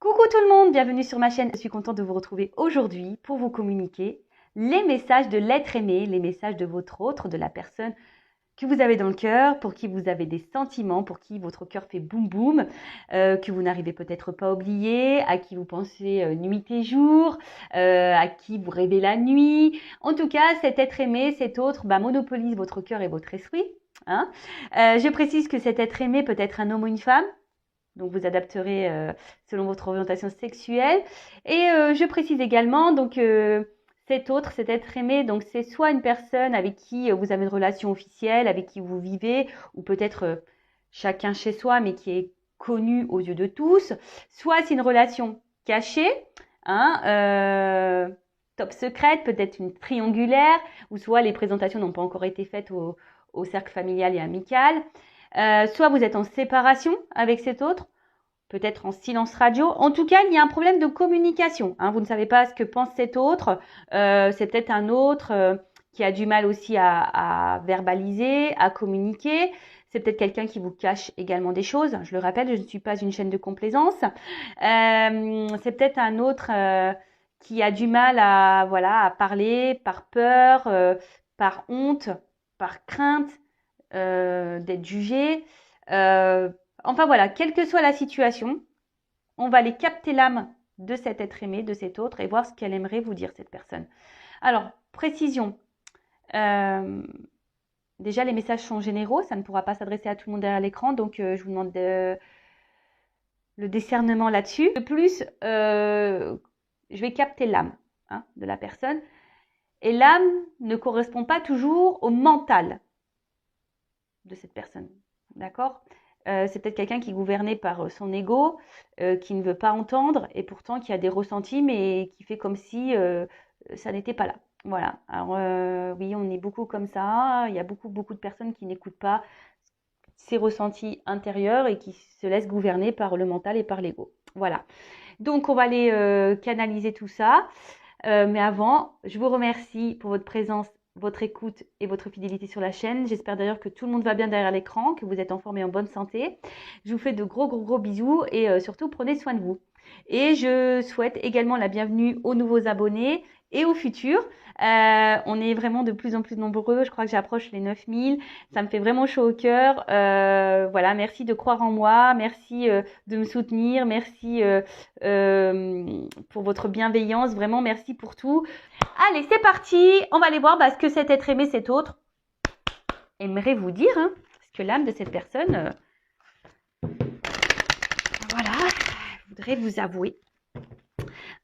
Coucou tout le monde, bienvenue sur ma chaîne. Je suis contente de vous retrouver aujourd'hui pour vous communiquer les messages de l'être aimé, les messages de votre autre, de la personne que vous avez dans le cœur, pour qui vous avez des sentiments, pour qui votre cœur fait boum boum, que vous n'arrivez peut-être pas à oublier, à qui vous pensez nuit et jour, à qui vous rêvez la nuit. En tout cas, cet être aimé, cet autre, monopolise votre cœur et votre esprit. Hein. Je précise que cet être aimé peut être un homme ou une femme. Donc, vous adapterez selon votre orientation sexuelle. Et je précise également, donc, cet être aimé, donc c'est soit une personne avec qui vous avez une relation officielle, avec qui vous vivez, ou peut-être chacun chez soi, mais qui est connu aux yeux de tous. Soit c'est une relation cachée, top secrète, peut-être une triangulaire, ou soit les présentations n'ont pas encore été faites au cercle familial et amical. Soit vous êtes en séparation avec cet autre, peut-être en silence radio. En tout cas, il y a un problème de communication. Vous ne savez pas ce que pense cet autre. C'est peut-être un autre qui a du mal aussi à verbaliser, à communiquer. C'est peut-être quelqu'un qui vous cache également des choses. Je le rappelle, je ne suis pas une chaîne de complaisance. C'est peut-être un autre qui a du mal à parler par peur, par honte, par crainte d'être jugé. Enfin voilà, quelle que soit la situation, on va aller capter l'âme de cet être aimé, de cet autre, et voir ce qu'elle aimerait vous dire, cette personne. Alors, précision. Déjà, les messages sont généraux, ça ne pourra pas s'adresser à tout le monde derrière l'écran, donc je vous demande le discernement là-dessus. De plus, je vais capter l'âme de la personne, et l'âme ne correspond pas toujours au mental de cette personne. D'accord ? C'est peut-être quelqu'un qui est gouverné par son ego, qui ne veut pas entendre et pourtant qui a des ressentis, mais qui fait comme si ça n'était pas là. Voilà. Alors oui, on est beaucoup comme ça. Il y a beaucoup de personnes qui n'écoutent pas ces ressentis intérieurs et qui se laissent gouverner par le mental et par l'ego. Voilà. Donc on va aller canaliser tout ça. Mais avant, je vous remercie pour votre présence, votre écoute et votre fidélité sur la chaîne. J'espère d'ailleurs que tout le monde va bien derrière l'écran, que vous êtes en forme et en bonne santé. Je vous fais de gros bisous et surtout prenez soin de vous. Et je souhaite également la bienvenue aux nouveaux abonnés et aux futurs. On est vraiment de plus en plus nombreux. Je crois que j'approche les 9000. Ça me fait vraiment chaud au cœur. Voilà, merci de croire en moi. Merci de me soutenir. Merci pour votre bienveillance. Vraiment, merci pour tout. Allez, c'est parti. On va aller voir ce que cet être aimé, cet autre, aimerait vous dire. Parce que l'âme de cette personne, voilà, voudrait vous avouer.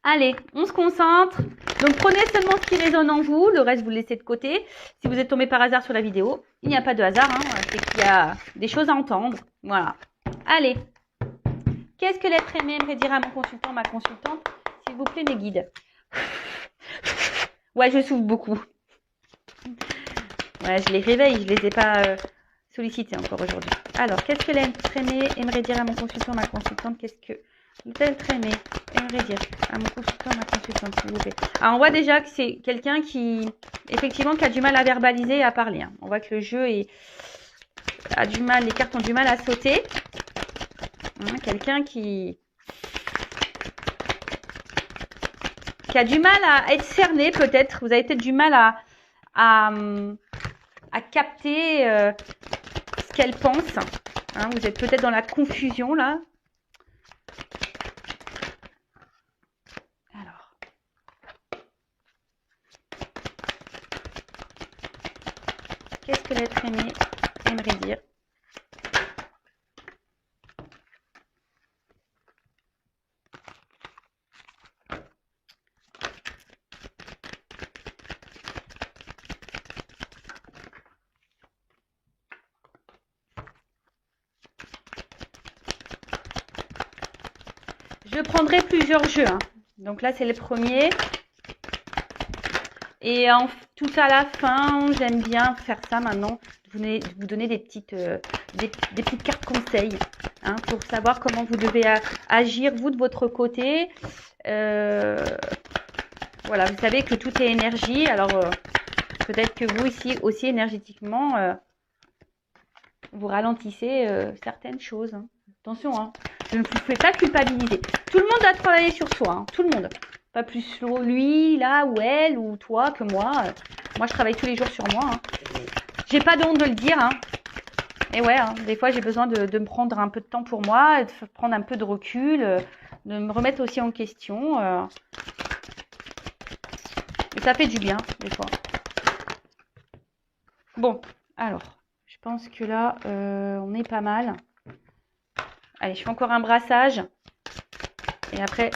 Allez, on se concentre. Donc, prenez seulement ce qui résonne en vous. Le reste, vous le laissez de côté. Si vous êtes tombé par hasard sur la vidéo, il n'y a pas de hasard. C'est qu'il y a des choses à entendre. Voilà. Allez. Qu'est-ce que l'être aimé aimerait dire à mon consultant, ma consultante? S'il vous plaît, mes guides. Ouais, je souffle beaucoup. Ouais, je les réveille. Je les ai pas sollicités encore aujourd'hui. Alors, qu'est-ce que l'être aimé aimerait dire à mon consultant, ma consultante? Qu'est-ce que l'être aimé aimerait dire à mon consultant, ma consultante, s'il vous plaît? Alors, on voit déjà que c'est quelqu'un qui, effectivement, qui a du mal à verbaliser et à parler. On voit que le jeu a du mal, les cartes ont du mal à sauter. Quelqu'un qui a du mal à être cerné, peut-être. Vous avez peut-être du mal à capter ce qu'elle pense. Vous êtes peut-être dans la confusion, là. Alors. Qu'est-ce que l'être aimé aimerait dire? Je prendrai plusieurs jeux. Donc là, c'est le premier. Et tout à la fin, j'aime bien faire ça maintenant. Vous donner des petites cartes conseils pour savoir comment vous devez agir, vous, de votre côté. Voilà, vous savez que tout est énergie. Alors, peut-être que vous, ici, aussi énergétiquement, vous ralentissez certaines choses. Attention, Je ne vous fais pas culpabiliser. Tout le monde a travaillé sur soi, hein, tout le monde. Pas plus lui, là, ou elle, ou toi que moi. Moi, je travaille tous les jours sur moi. Hein. J'ai pas de honte de le dire. Hein. Et ouais, hein, des fois, j'ai besoin de me prendre un peu de temps pour moi, de prendre un peu de recul, de me remettre aussi en question. Et ça fait du bien, des fois. Bon, alors, je pense que là, on est pas mal. Allez, je fais encore un brassage. Et après,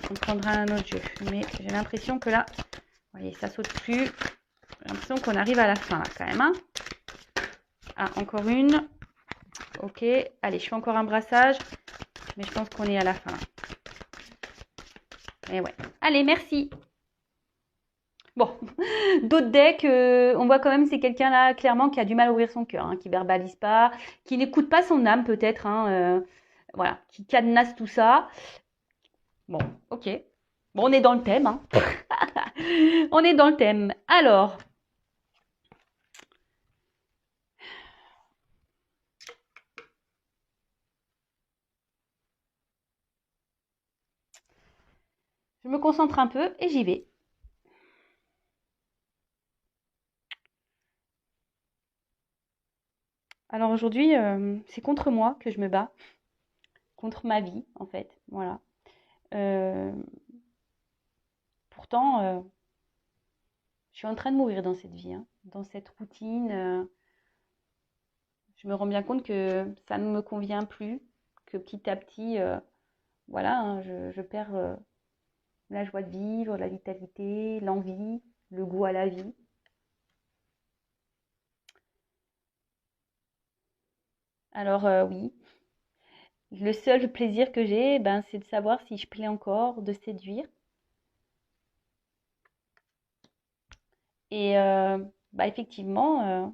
on prendra un autre jeu. Mais j'ai l'impression que là, vous voyez, ça saute plus. J'ai l'impression qu'on arrive à la fin, là, quand même. Hein. Ah, encore une. Ok. Allez, je fais encore un brassage. Mais je pense qu'on est à la fin. Et ouais. Allez, merci. Bon, d'autres decks, on voit quand même c'est quelqu'un là clairement qui a du mal à ouvrir son cœur, hein, qui verbalise pas, qui n'écoute pas son âme peut-être, hein, voilà, qui cadenasse tout ça. Bon, ok. Bon, on est dans le thème, hein. On est dans le thème. Alors, je me concentre un peu et j'y vais. Alors aujourd'hui, c'est contre moi que je me bats, contre ma vie en fait, voilà. Euh, pourtant, je suis en train de mourir dans cette vie, hein, dans cette routine. Je me rends bien compte que ça ne me convient plus, que petit à petit, voilà, hein, je perds la joie de vivre, la vitalité, l'envie, le goût à la vie. Alors oui, le seul plaisir que j'ai, ben, c'est de savoir si je plais encore, de séduire. Et bah, effectivement,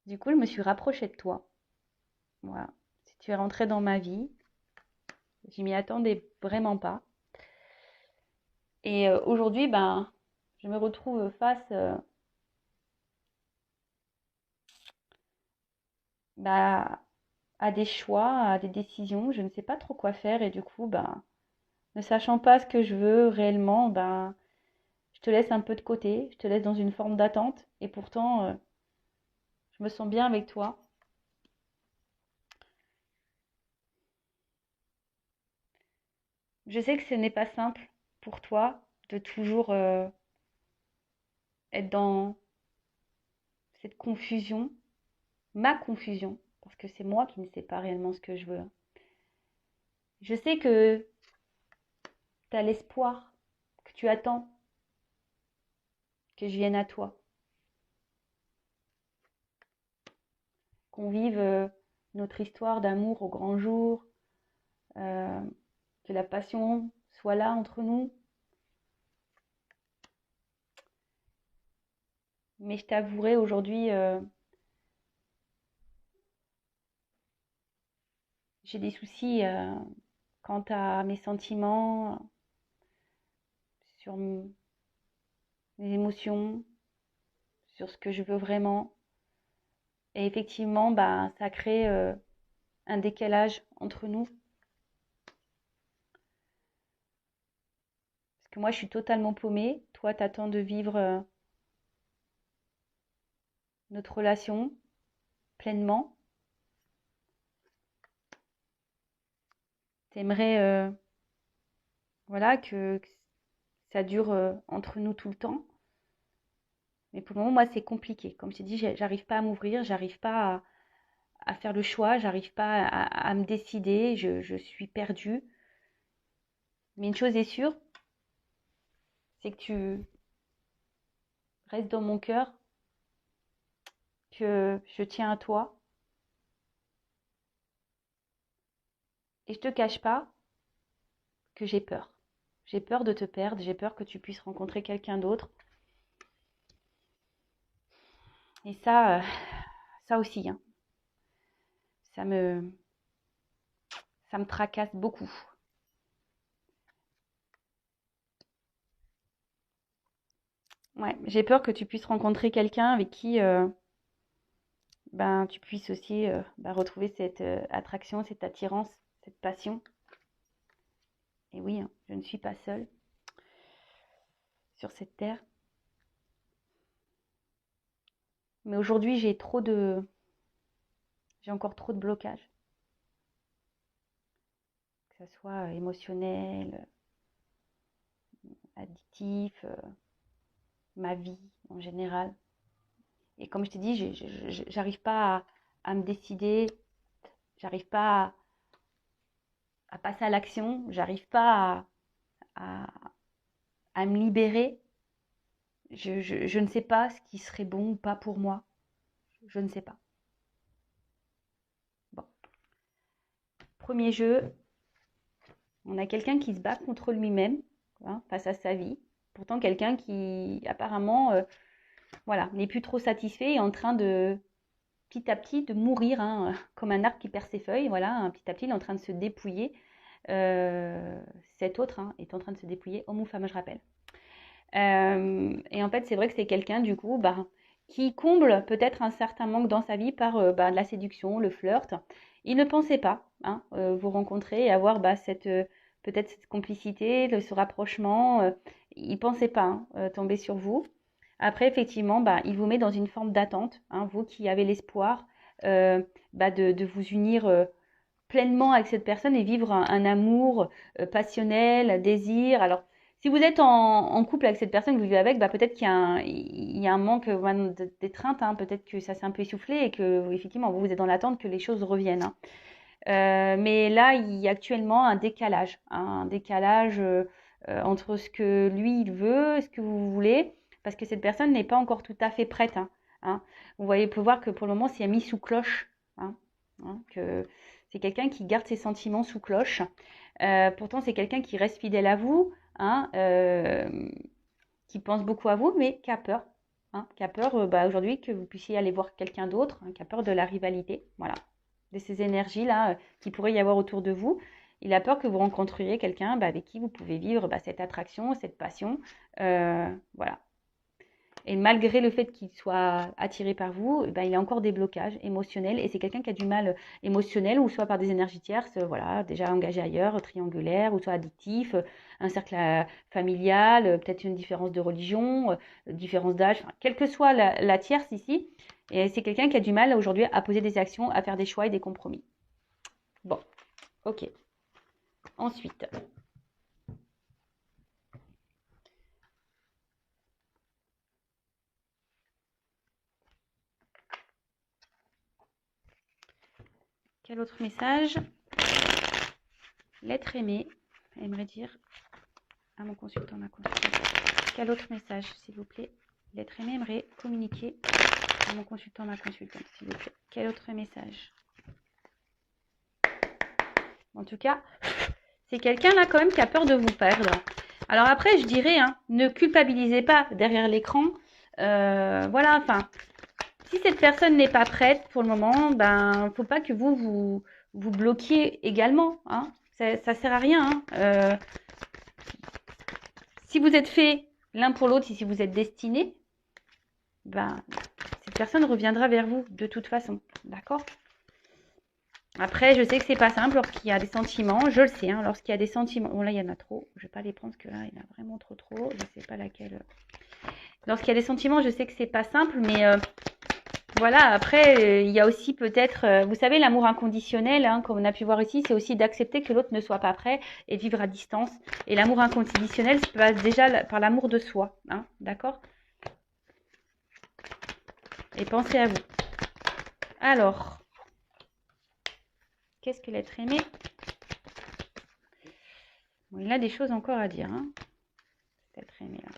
du coup, je me suis rapprochée de toi. Voilà. Si tu es rentré dans ma vie, je m'y attendais vraiment pas. Et aujourd'hui, ben, je me retrouve face bah, à des choix, à des décisions. Je ne sais pas trop quoi faire et du coup, ben, ne sachant pas ce que je veux réellement, ben, je te laisse un peu de côté, je te laisse dans une forme d'attente et pourtant, je me sens bien avec toi. Je sais que ce n'est pas simple pour toi de toujours être dans cette confusion, ma confusion, parce que c'est moi qui ne sais pas réellement ce que je veux. Je sais que tu as l'espoir, que tu attends que je vienne à toi, qu'on vive notre histoire d'amour au grand jour, euh, que la passion soit là entre nous. Mais je t'avouerai aujourd'hui, j'ai des soucis quant à mes sentiments, sur mes émotions, sur ce que je veux vraiment. Et effectivement, bah, ça crée un décalage entre nous. Parce que moi, je suis totalement paumée. Toi, t'attends de vivre notre relation pleinement. T'aimerais, voilà, que ça dure entre nous tout le temps. Mais pour le moment, moi, c'est compliqué. Comme je t'ai dit, j'arrive pas à m'ouvrir, j'arrive pas à faire le choix, j'arrive pas à me décider, je suis perdue. Mais une chose est sûre, c'est que tu restes dans mon cœur, que je tiens à toi. Et je te cache pas que j'ai peur. J'ai peur de te perdre, j'ai peur que tu puisses rencontrer quelqu'un d'autre. Et ça aussi, hein, ça me, ça me tracasse beaucoup. Ouais, j'ai peur que tu puisses rencontrer quelqu'un avec qui ben, tu puisses aussi retrouver cette attraction, cette attirance, cette passion. Et oui, hein, je ne suis pas seule sur cette terre. Mais aujourd'hui, j'ai encore trop de blocages. Que ce soit émotionnel, addictif, ma vie en général. Et comme je t'ai dit, j'arrive pas à me décider, j'arrive pas à passer à l'action, j'arrive pas à, à me libérer. Je ne sais pas ce qui serait bon ou pas pour moi. Je ne sais pas. Bon. Premier jeu, on a quelqu'un qui se bat contre lui-même, hein, face à sa vie. Pourtant, quelqu'un qui apparemment voilà, n'est plus trop satisfait et est en train de petit à petit de mourir, hein, comme un arbre qui perd ses feuilles. Voilà, hein, petit à petit, il est en train de se dépouiller. Cet autre hein, est en train de se dépouiller, homme ou femme, je rappelle. Et en fait, c'est vrai que c'est quelqu'un, du coup, qui comble peut-être un certain manque dans sa vie par la séduction, le flirt. Il ne pensait pas hein, vous rencontrer et avoir peut-être cette complicité, ce rapprochement. Il ne pensait pas tomber sur vous. Après, effectivement, il vous met dans une forme d'attente, hein, vous qui avez l'espoir de vous unir pleinement avec cette personne et vivre un amour passionnel, un désir. Alors, si vous êtes en couple avec cette personne que vous vivez avec, peut-être qu'il y a un manque d'étreinte, hein, peut-être que ça s'est un peu essoufflé et que effectivement vous êtes dans l'attente que les choses reviennent. Hein. Mais là, il y a actuellement un décalage, hein, un décalage entre ce que lui il veut, ce que vous voulez, parce que cette personne n'est pas encore tout à fait prête. Hein. Vous pouvez voir que pour le moment, c'est mis sous cloche. Hein, que c'est quelqu'un qui garde ses sentiments sous cloche. Pourtant, c'est quelqu'un qui reste fidèle à vous, hein, qui pense beaucoup à vous, mais qui a peur. Hein, qui a peur aujourd'hui que vous puissiez aller voir quelqu'un d'autre, hein, qui a peur de la rivalité, voilà, de ces énergies-là qui pourrait y avoir autour de vous. Il a peur que vous rencontriez quelqu'un avec qui vous pouvez vivre cette attraction, cette passion. Voilà. Et malgré le fait qu'il soit attiré par vous, il a encore des blocages émotionnels. Et c'est quelqu'un qui a du mal émotionnel, ou soit par des énergies tierces, voilà, déjà engagé ailleurs, triangulaire, ou soit addictif, un cercle familial, peut-être une différence de religion, différence d'âge, enfin, quelle que soit la tierce ici. Et c'est quelqu'un qui a du mal aujourd'hui à poser des actions, à faire des choix et des compromis. Bon, ok. Ensuite. Quel autre message? L'être aimé aimerait dire à mon consultant, ma consultante. Quel autre message, s'il vous plaît? L'être aimé aimerait communiquer à mon consultant, ma consultante, s'il vous plaît. Quel autre message? En tout cas, c'est quelqu'un là quand même qui a peur de vous perdre. Alors après, je dirais, hein, ne culpabilisez pas derrière l'écran. Voilà, enfin, si cette personne n'est pas prête pour le moment, faut pas que vous bloquiez également. Hein. Ça sert à rien. Hein. Si vous êtes fait l'un pour l'autre, si vous êtes destinés, cette personne reviendra vers vous de toute façon. D'accord? Après, je sais que c'est pas simple lorsqu'il y a des sentiments. Je le sais, hein, lorsqu'il y a des sentiments. Bon, là, il y en a trop. Je vais pas les prendre parce que là, il y en a vraiment trop. Je sais pas laquelle. Lorsqu'il y a des sentiments, je sais que c'est pas simple, mais voilà. Après, il y a aussi peut-être, vous savez, l'amour inconditionnel, hein, comme on a pu voir ici, c'est aussi d'accepter que l'autre ne soit pas prêt et de vivre à distance. Et l'amour inconditionnel se passe déjà par l'amour de soi, hein, d'accord? Et pensez à vous. Alors, qu'est-ce que l'être aimé? Bon, il a des choses encore à dire, hein, cet être aimé là.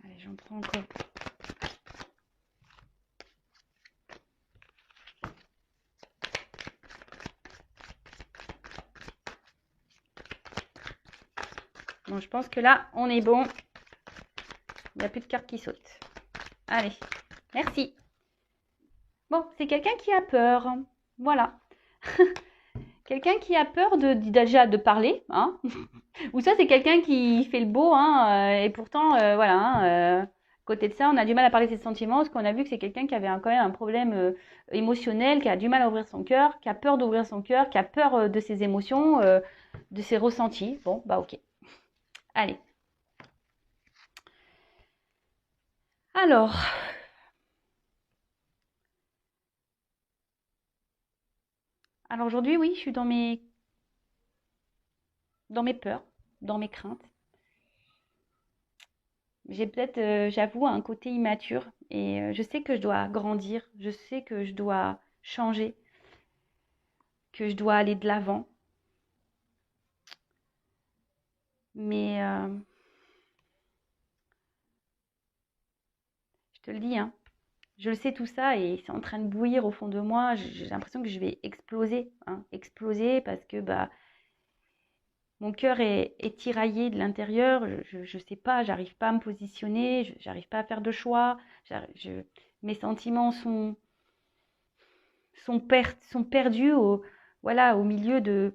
Allez, j'en prends encore. Bon, je pense que là, on est bon. Il n'y a plus de cartes qui sautent. Allez, merci. Bon, c'est quelqu'un qui a peur. Voilà. quelqu'un qui a peur déjà de parler, hein. Ou ça, c'est quelqu'un qui fait le beau, hein, et pourtant, voilà, hein, côté de ça, on a du mal à parler de ses sentiments, parce qu'on a vu que c'est quelqu'un qui avait quand même un problème émotionnel, qui a du mal à ouvrir son cœur, qui a peur d'ouvrir son cœur, qui a peur de ses émotions, de ses ressentis. Bon, bah ok. Allez. Alors, aujourd'hui, oui, je suis dans mes peurs, dans mes craintes. J'ai peut-être, j'avoue, un côté immature et je sais que je dois grandir, je sais que je dois changer, que je dois aller de l'avant. Mais je te le dis, hein, je le sais tout ça et c'est en train de bouillir au fond de moi. J'ai l'impression que je vais exploser, hein, exploser parce que bah mon cœur est tiraillé de l'intérieur. Je sais pas, j'arrive pas à me positionner, j'arrive pas à faire de choix. Mes sentiments sont perdus voilà, au milieu de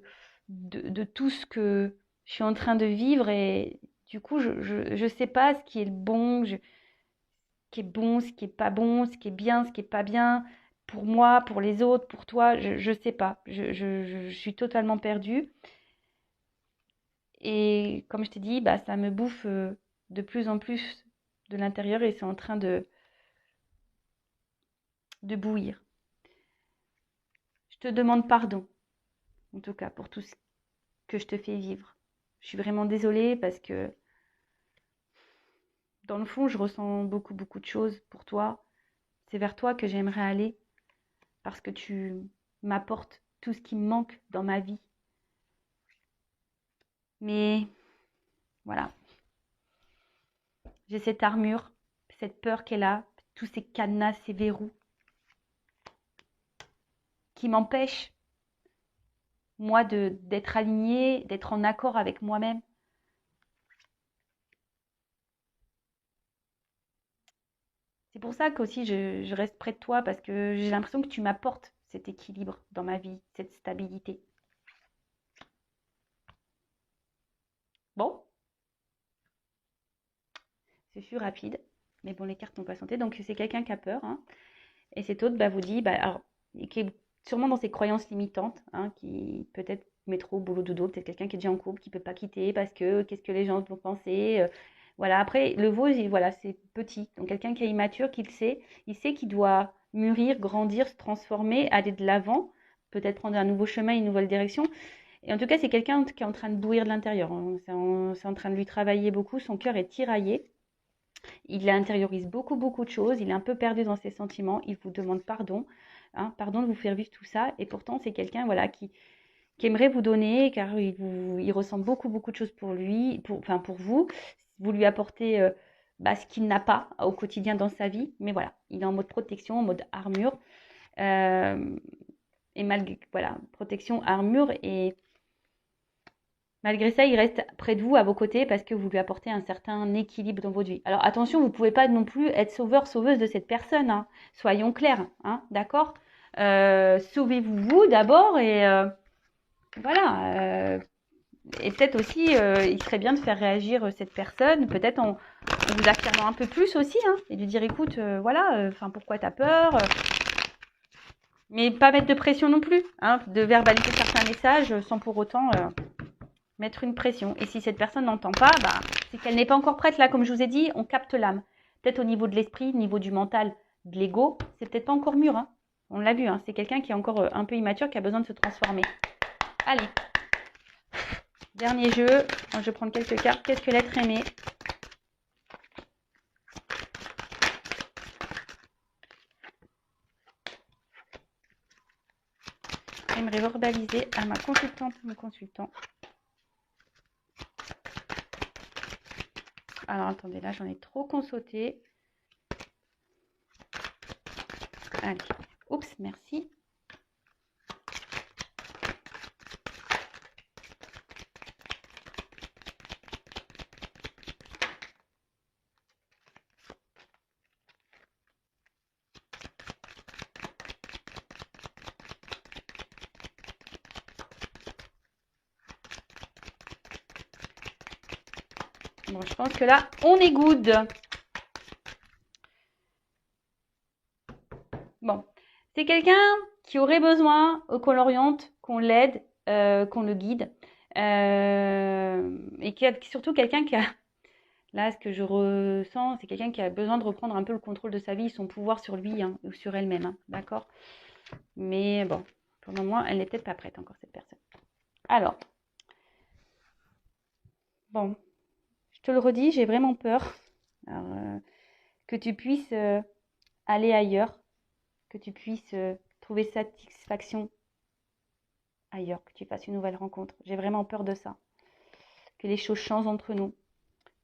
tout ce que je suis en train de vivre et du coup, je sais pas ce qui est le bon, ce qui est bon, ce qui est pas bon, ce qui est bien, ce qui est pas bien pour moi, pour les autres, pour toi, je sais pas. Je suis totalement perdue et comme je t'ai dit, bah ça me bouffe de plus en plus de l'intérieur et c'est en train de bouillir. Je te demande pardon, en tout cas, pour tout ce que je te fais vivre. Je suis vraiment désolée parce que dans le fond, je ressens beaucoup, beaucoup de choses pour toi. C'est vers toi que j'aimerais aller parce que tu m'apportes tout ce qui me manque dans ma vie. Mais voilà, j'ai cette armure, cette peur qu'elle a, tous ces cadenas, ces verrous qui m'empêchent, moi, d'être alignée, d'être en accord avec moi-même. C'est pour ça qu'aussi je reste près de toi parce que j'ai l'impression que tu m'apportes cet équilibre dans ma vie, cette stabilité. Bon, ce fut rapide, mais bon, les cartes n'ont pas santé. Donc c'est quelqu'un qui a peur, hein, et cet autre bah, vous dit, bah, alors, qui est sûrement dans ses croyances limitantes, hein, qui peut-être métro, boulot, dodo, peut-être quelqu'un qui est déjà en couple, qui ne peut pas quitter parce que qu'est-ce que les gens vont penser. Voilà, après, le veau, voilà, c'est petit. Donc quelqu'un qui est immature, qui le sait, il sait qu'il doit mûrir, grandir, se transformer, aller de l'avant, peut-être prendre un nouveau chemin, une nouvelle direction. Et en tout cas, c'est quelqu'un qui est en train de bouillir de l'intérieur, hein. C'est en train de lui travailler beaucoup, son cœur est tiraillé. Il intériorise beaucoup, beaucoup de choses. Il est un peu perdu dans ses sentiments. Il vous demande pardon, hein, pardon de vous faire vivre tout ça. Et pourtant, c'est quelqu'un voilà, qui aimerait vous donner, car il ressent beaucoup, beaucoup de choses pour lui, pour vous. Vous lui apportez bah, ce qu'il n'a pas au quotidien dans sa vie. Mais voilà, il est en mode protection, en mode armure. Et malgré, voilà, protection, armure. Et malgré ça, il reste près de vous, à vos côtés, parce que vous lui apportez un certain équilibre dans votre vie. Alors attention, vous ne pouvez pas non plus être sauveur, sauveuse de cette personne, hein. Soyons clairs, hein, d'accord. Sauvez-vous vous d'abord et voilà. Et peut-être aussi, il serait bien de faire réagir cette personne, peut-être en vous affirmant un peu plus aussi, hein, et de dire écoute, voilà, pourquoi t'as peur mais pas mettre de pression non plus, hein, de verbaliser certains messages sans pour autant mettre une pression. Et si cette personne n'entend pas, bah, c'est qu'elle n'est pas encore prête. Là, comme je vous ai dit, on capte l'âme. Peut-être au niveau de l'esprit, au niveau du mental, de l'ego, c'est peut-être pas encore mûr, hein. On l'a vu, hein, c'est quelqu'un qui est encore un peu immature, qui a besoin de se transformer. Allez, dernier jeu. Je vais prendre quelques cartes. Qu'est-ce que l'être aimé? J'aimerais verbaliser à ma consultante, mon consultant. Alors, attendez, là, j'en ai trop consauté. Allez. Oups, merci. Bon, je pense que là, on est good. Bon, c'est quelqu'un qui aurait besoin qu'on l'oriente, qu'on l'aide, qu'on le guide. Et surtout quelqu'un qui a, là, ce que je ressens, c'est quelqu'un qui a besoin de reprendre un peu le contrôle de sa vie, son pouvoir sur lui hein, ou sur elle-même. Hein, d'accord? Mais bon, pour le moment, elle n'est peut-être pas prête encore, cette personne. Alors, bon, je te le redis, j'ai vraiment peur que tu puisses aller ailleurs, que tu puisses trouver satisfaction ailleurs, que tu fasses une nouvelle rencontre. J'ai vraiment peur de ça. Que les choses changent entre nous.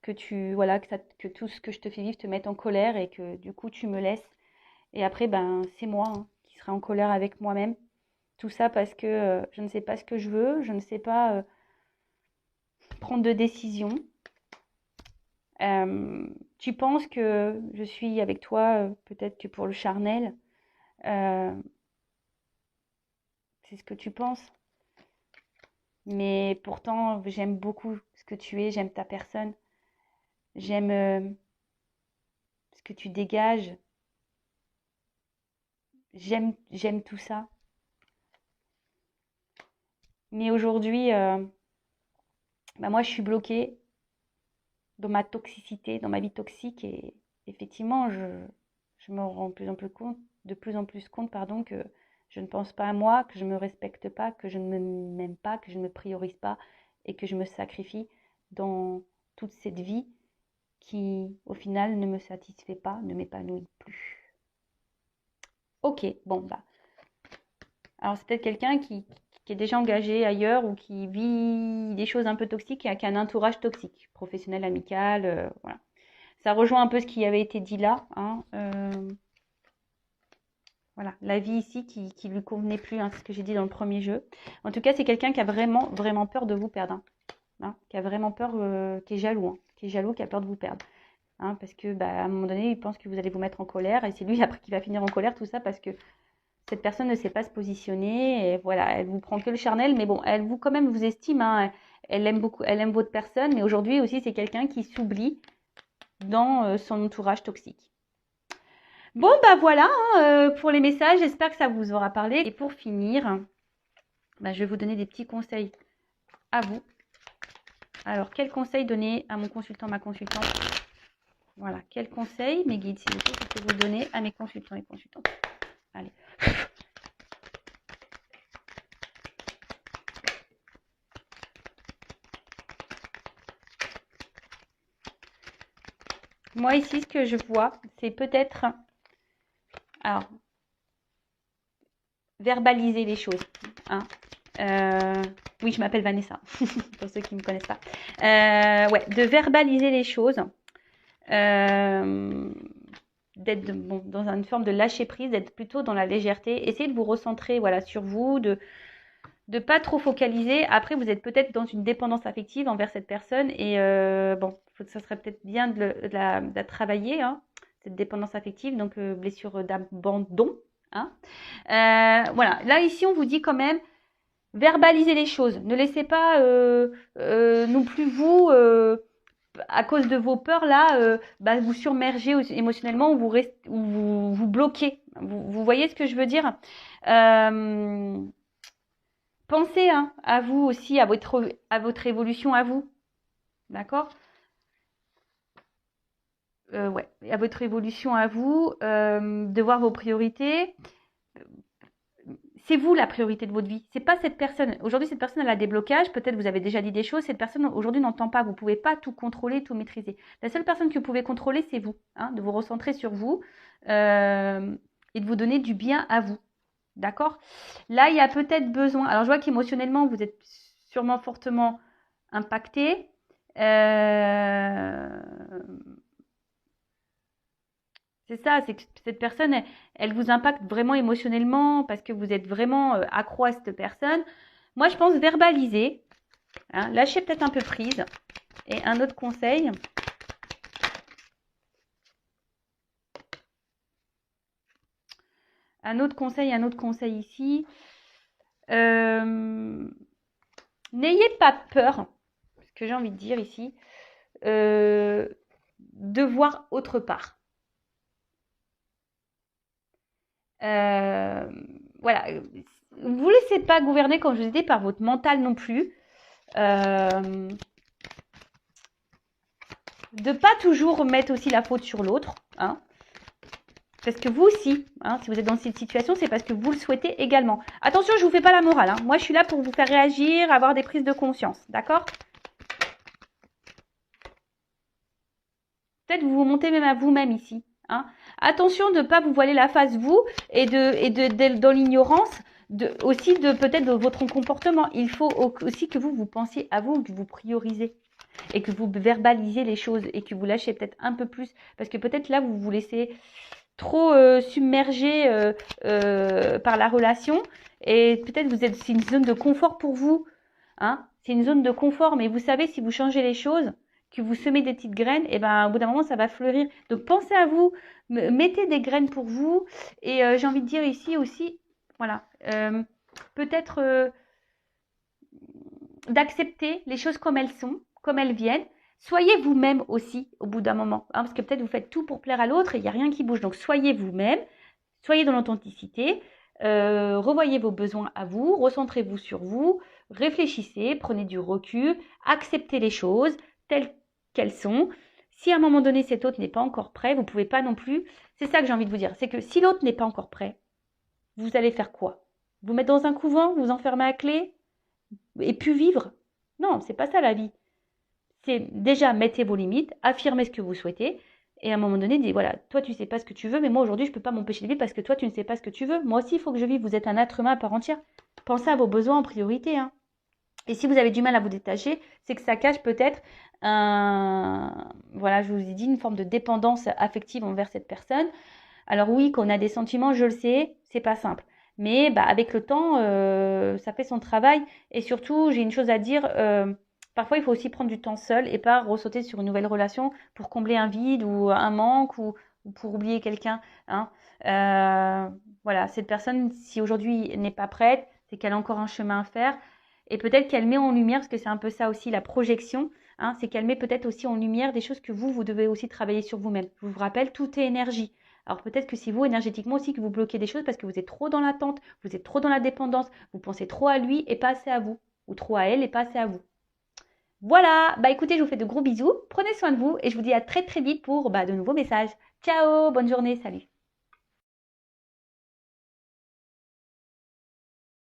Que tout ce que je te fais vivre te mette en colère et que du coup tu me laisses. Et après, ben, c'est moi hein, qui serai en colère avec moi-même. Tout ça parce que je ne sais pas ce que je veux, je ne sais pas prendre de décision. Tu penses que je suis avec toi, peut-être que pour le charnel. C'est ce que tu penses. Mais pourtant, j'aime beaucoup ce que tu es, j'aime ta personne. J'aime ce que tu dégages. J'aime tout ça. Mais aujourd'hui, bah moi, je suis bloquée dans ma toxicité, dans ma vie toxique. Et effectivement, je me rends de plus en plus compte, pardon, que je ne pense pas à moi, que je ne me respecte pas, que je ne m'aime pas, que je ne me priorise pas et que je me sacrifie dans toute cette vie qui, au final, ne me satisfait pas, ne m'épanouit plus. Ok, bon, bah. Alors, c'est peut-être quelqu'un qui est déjà engagé ailleurs ou qui vit des choses un peu toxiques et qui a un entourage toxique, professionnel, amical, voilà. Ça rejoint un peu ce qui avait été dit là. Hein, voilà, la vie ici qui lui convenait plus, hein, c'est ce que j'ai dit dans le premier jeu. En tout cas, c'est quelqu'un qui a vraiment, vraiment peur de vous perdre. Hein, qui a vraiment peur, qui est jaloux, hein, qui a peur de vous perdre. Hein, parce que, bah, à un moment donné, il pense que vous allez vous mettre en colère et c'est lui après qui va finir en colère, tout ça parce que cette personne ne sait pas se positionner et voilà, elle vous prend que le charnel, mais bon, elle vous quand même vous estime, hein, elle aime beaucoup, elle aime votre personne, mais aujourd'hui aussi c'est quelqu'un qui s'oublie dans son entourage toxique. Bon bah voilà hein, pour les messages, j'espère que ça vous aura parlé. Et pour finir, bah, je vais vous donner des petits conseils à vous. Alors quel conseil donner à mon consultant, ma consultante? Voilà, quel conseil, mes guides, s'il vous plaît, je peux vous donner à mes consultants et consultantes? Allez. Moi ici, ce que je vois, c'est peut-être, alors, verbaliser les choses. Hein. Oui, je m'appelle Vanessa, pour ceux qui ne me connaissent pas. Ouais, de verbaliser les choses, d'être bon, dans une forme de lâcher prise, d'être plutôt dans la légèreté. Essayez de vous recentrer voilà, sur vous, de pas trop focaliser. Après, vous êtes peut-être dans une dépendance affective envers cette personne et bon, ça serait peut-être bien de la travailler, hein, cette dépendance affective, donc blessure d'abandon. Hein. Voilà, là ici on vous dit quand même verbaliser les choses. Ne laissez pas non plus vous, à cause de vos peurs là, bah, vous surmerger émotionnellement ou vous bloquez. Vous voyez ce que je veux dire? Pensez hein, à vous aussi, à votre évolution à vous. D'accord? Ouais, à votre évolution à vous, de voir vos priorités. C'est vous la priorité de votre vie. C'est pas cette personne. Aujourd'hui, cette personne, elle a des blocages. Peut-être vous avez déjà dit des choses. Cette personne, aujourd'hui, n'entend pas. Vous ne pouvez pas tout contrôler, tout maîtriser. La seule personne que vous pouvez contrôler, c'est vous. Hein, de vous recentrer sur vous et de vous donner du bien à vous. D'accord? Là, il y a peut-être besoin. Alors, je vois qu'émotionnellement, vous êtes sûrement fortement impacté. C'est ça, c'est que cette personne, elle vous impacte vraiment émotionnellement parce que vous êtes vraiment accro à cette personne. Moi, je pense verbaliser, hein, lâcher peut-être un peu prise. Et un autre conseil, ici, n'ayez pas peur, ce que j'ai envie de dire ici, de voir autre part. Voilà. Vous ne laissez pas gouverner, comme je vous ai dit, par votre mental non plus. De pas toujours mettre aussi la faute sur l'autre. Hein. Parce que vous aussi, hein, si vous êtes dans cette situation, c'est parce que vous le souhaitez également. Attention, je ne vous fais pas la morale. Hein. Moi, je suis là pour vous faire réagir, avoir des prises de conscience. D'accord? Peut-être vous vous montez même à vous-même ici. Hein. Attention de ne pas vous voiler la face, vous, et dans l'ignorance, aussi de peut-être de votre comportement. Il faut aussi que vous pensiez à vous, que vous priorisez. Et que vous verbalisiez les choses et que vous lâchez peut-être un peu plus. Parce que peut-être là, vous vous laissez trop submergé par la relation et peut-être c'est une zone de confort pour vous. Hein, c'est une zone de confort, mais vous savez, si vous changez les choses, que vous semez des petites graines, et ben au bout d'un moment, ça va fleurir. Donc pensez à vous, mettez des graines pour vous. Et j'ai envie de dire ici aussi, voilà, peut-être d'accepter les choses comme elles sont, comme elles viennent. Soyez vous-même aussi au bout d'un moment, hein, parce que peut-être vous faites tout pour plaire à l'autre et il n'y a rien qui bouge. Donc soyez vous-même, soyez dans l'authenticité, revoyez vos besoins à vous, recentrez-vous sur vous, réfléchissez, prenez du recul, acceptez les choses telles qu'elles sont. Si à un moment donné cet autre n'est pas encore prêt, vous ne pouvez pas non plus. C'est ça que j'ai envie de vous dire, c'est que si l'autre n'est pas encore prêt, vous allez faire quoi? Vous mettre dans un couvent, vous enfermer à clé et puis vivre? Non, c'est pas ça la vie. C'est déjà mettez vos limites, affirmez ce que vous souhaitez et à un moment donné, dites voilà, toi tu sais pas ce que tu veux, mais moi aujourd'hui je peux pas m'empêcher de vivre parce que toi tu ne sais pas ce que tu veux. Moi aussi il faut que je vive, vous êtes un être humain à part entière. Pensez à vos besoins en priorité. Hein. Et si vous avez du mal à vous détacher, c'est que ça cache peut-être voilà, je vous ai dit, une forme de dépendance affective envers cette personne. Alors oui, qu'on a des sentiments, je le sais, c'est pas simple. Mais bah, avec le temps, ça fait son travail. Et surtout, j'ai une chose à dire, parfois il faut aussi prendre du temps seul et pas ressauter sur une nouvelle relation pour combler un vide ou un manque ou pour oublier quelqu'un. Hein. Voilà, cette personne, si aujourd'hui n'est pas prête, c'est qu'elle a encore un chemin à faire. Et peut-être qu'elle met en lumière, parce que c'est un peu ça aussi la projection, hein, c'est qu'elle met peut-être aussi en lumière des choses que vous devez aussi travailler sur vous-même. Je vous rappelle, tout est énergie. Alors peut-être que c'est vous énergétiquement aussi que vous bloquez des choses parce que vous êtes trop dans l'attente, vous êtes trop dans la dépendance, vous pensez trop à lui et pas assez à vous, ou trop à elle et pas assez à vous. Voilà, bah écoutez, je vous fais de gros bisous, prenez soin de vous et je vous dis à très très vite pour de nouveaux messages. Ciao, bonne journée, salut.